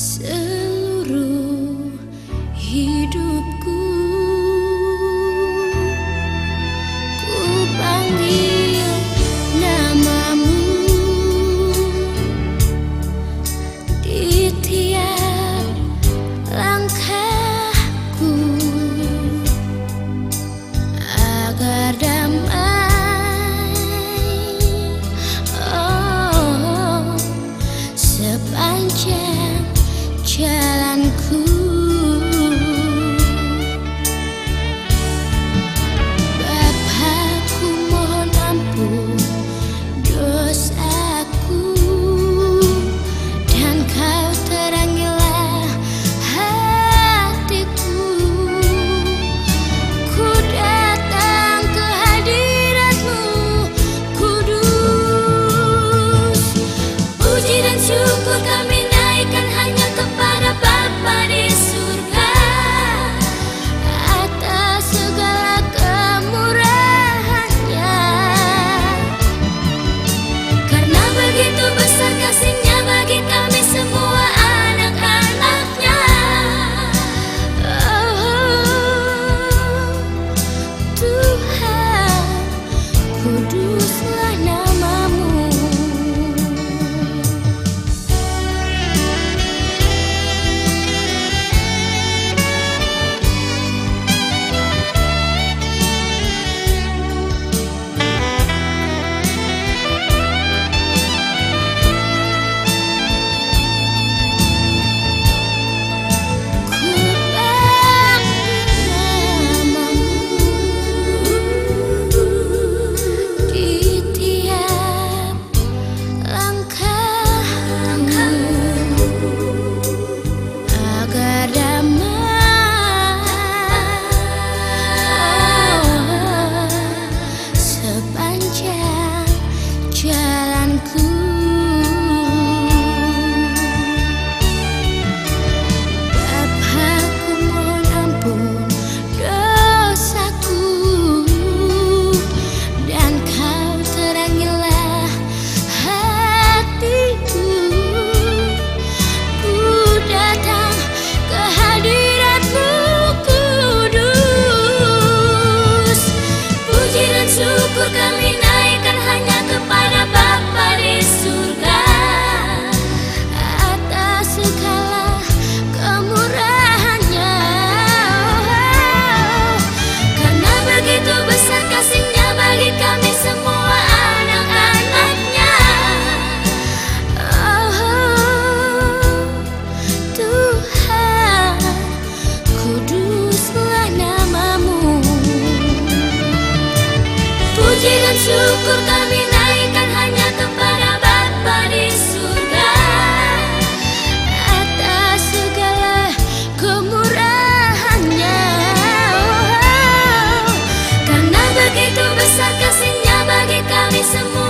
seluruh hidupku. Ku panggil namamu di tiap langkahku agar damai, oh, sepanjang jalanku. Bapakku mohon ampun dosaku, dan kau terangilah hatiku. Ku datang ke hadiratmu kudus. Puji dan syukur kami naikkan hanya kepada Bapa di surga atas segala kemurahan-Nya, karena begitu besar kasih-Nya bagi kami semua anak-anak-Nya. Oh, Tuhan, kuduslah namamu. Jalanku, Bapakku mohon ampun dosaku, dan kau terangilah hatiku. Ku datang ke hadirat-Mu kudus. Puji dan syukur kami naikkan hanya kepada Bapa di surga atas segala kemurahan-Nya, karena begitu besar kasih-Nya bagi kami semua anak-anak-Nya. Oh, Tuhan, kuduslah namamu. Puji dan syukur kami naikkan hanya kepada Bapa di surga atas segala kemurahan-Nya, oh, karena begitu besar kasih-Nya bagi kami semua